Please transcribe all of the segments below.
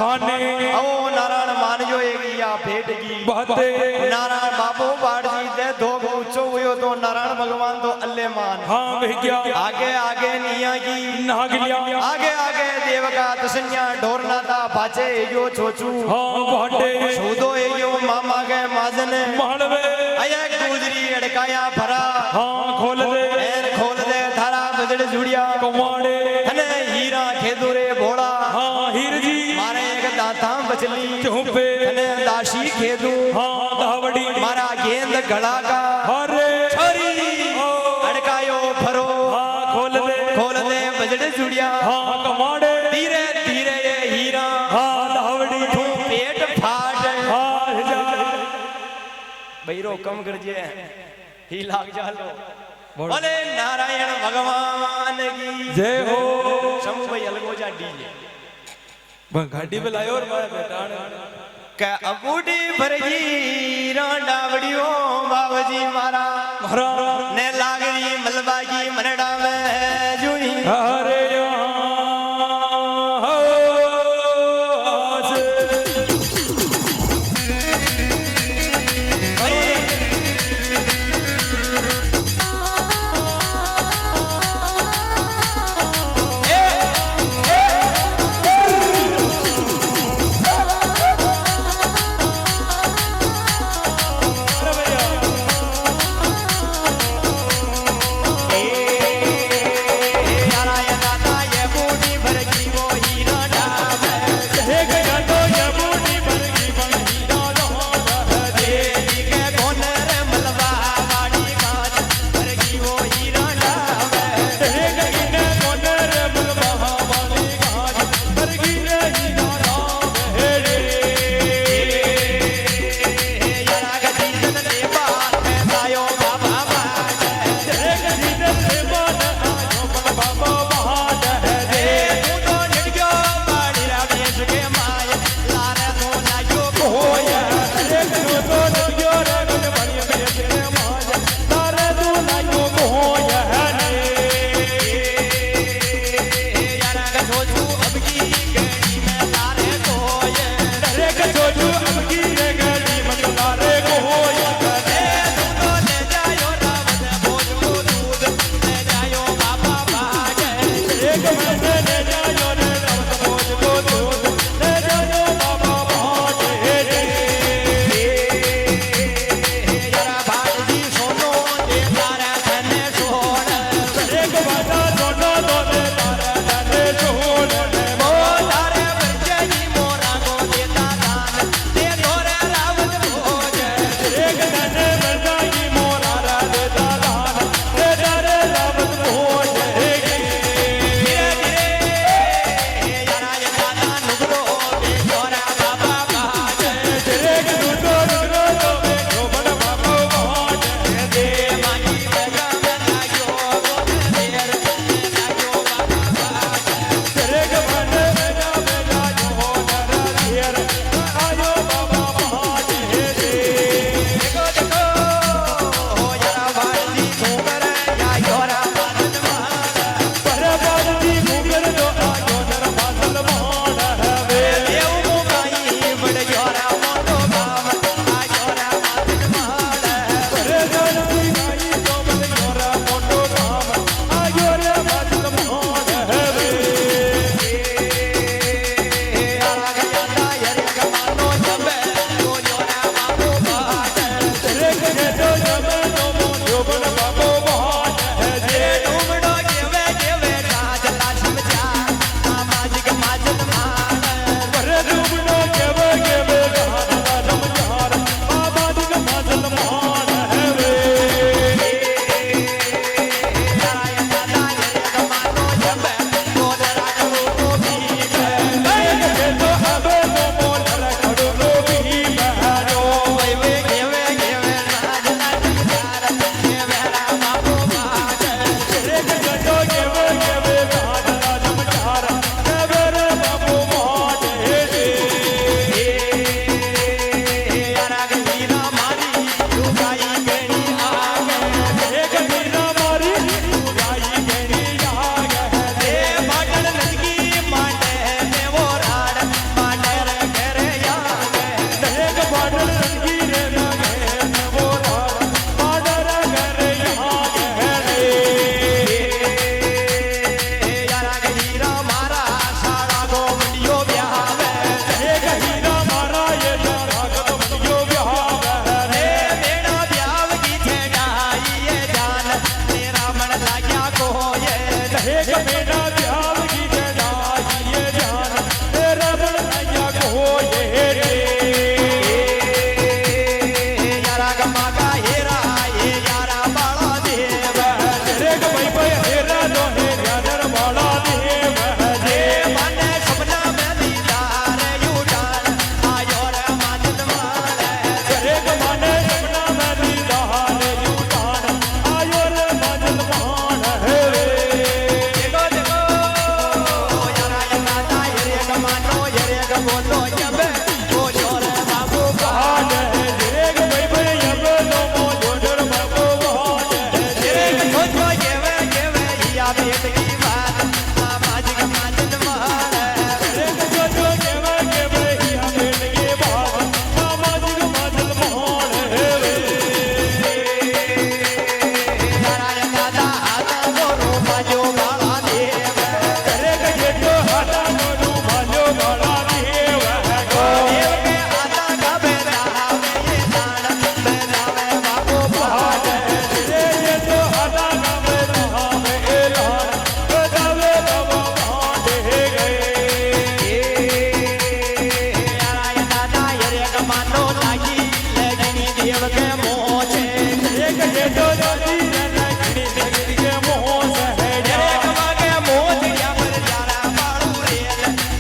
खाने ओ नारायण मान जो एक या भेट की बहते नारायण बाबू बाढ़ जी दे दो ऊंचो हुयो तो नारायण भगवान तो अल्ले मान हाँ भैया आगे आगे निया की नागलिया आगे आगे देव का तसन्या ढोरना था बाचे यो छोचू हाँ बहते सूदो यो मामा के माजन मालवे अये गुजरी अड़काया भरा हाँ खोल दे एर खोल दे थारा बजड़ जुड़िया कमाड़े हने हीरा खेदुरे भोला हाँ हीर जी मारे एक दाता बचली चुपे हने दाशी खेदू हाँ धावड़ी मारा गेंद गला का हरे छोरी अड़कायो भरो हाँ खोल दे बजड़ जुड़िया हाँ कमाड़े धीरे धीरे ये हीरा हाँ धावड़ी तू पेट फाट हाँ जा बैरो कम कर जे ही लाग जालो बोले नारायण भगवान की जय हो समूह भाई अलगो जा डीजे गाड़ी पे लायो और मारा बेटा के अबूडी भरगी रांडावड़ियो बाबूजी मारा हरा ने लागरी मलबा की मनड़ा में जुई हरे ये तो जाती रे घड़ी घड़ी के मोह है દરેક વાગે મોજડિયા પર જારા બાળું રે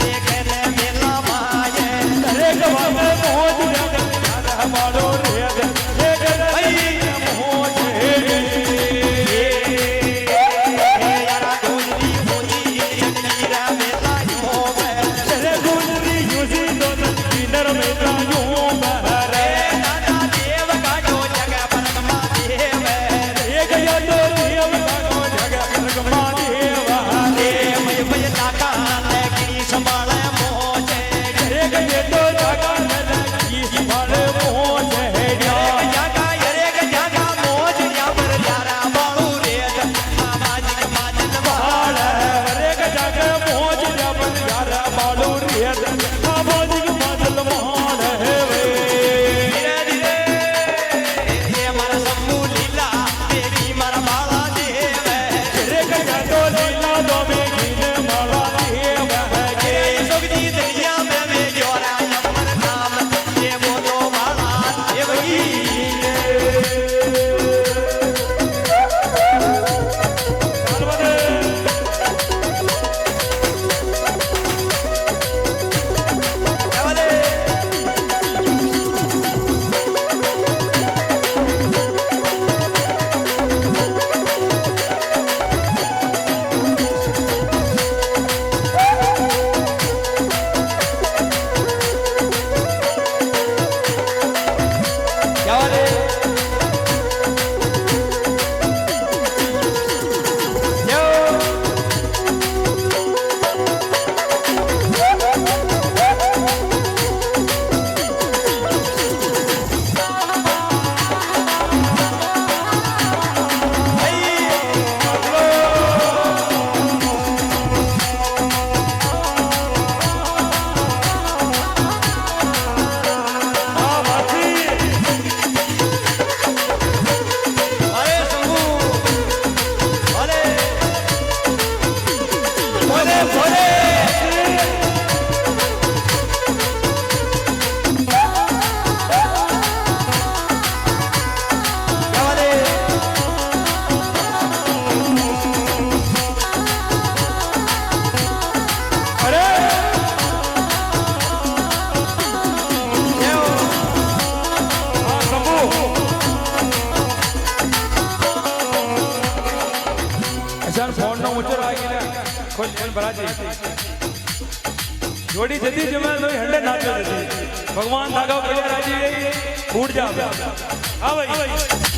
દેખને મેલા માયે દરેક વાગે મોજ રે મારો રે યારા ગોજરી મોજી જંજીરા મેલા યો રે ગુજરી યુસી તો નર મેરા યો બહરે દાદા દેવ કાઢો જગ પરગમા દેવ એ ગયા તો દેવ કાનો જગ પરગમા દેવા દેવ ભય તાકા લેકડી સંભાળે મોજે એ ગયે તો જાગા કી સંભાળે મોહ છે જાગા યરેગ જાગા મોજડિયા પર જારા બાળું રે સામાજિક માજન બાળ રે જાગ મોજ જબન યાર બાળો રે સામાજિક માજલ મહાન હે વે ધીરે ધીરે એ મારા સમૂહ લીલા દેવી મારા બાળા દેવ રે ગયા તો લીલા દો મે ગીને માળા દેવ કે સોગજી દરિયા મે મે જોરા અમર નામ એ મોતો બાળા દેવગી ચાલે ચાલે અરે શંભુ ભલે ભલે ભલે ચાલે અરે જેઓ હા શંભુ અચાન ફોન નો ઊંચો આવી ગયા ખોલ ફોન ભરાજી જોડી જતી જમે તો હંડે નાચો જતી ભગવાન ધાગા પડ્યા રાજી ઉડ જા હા ભાઈ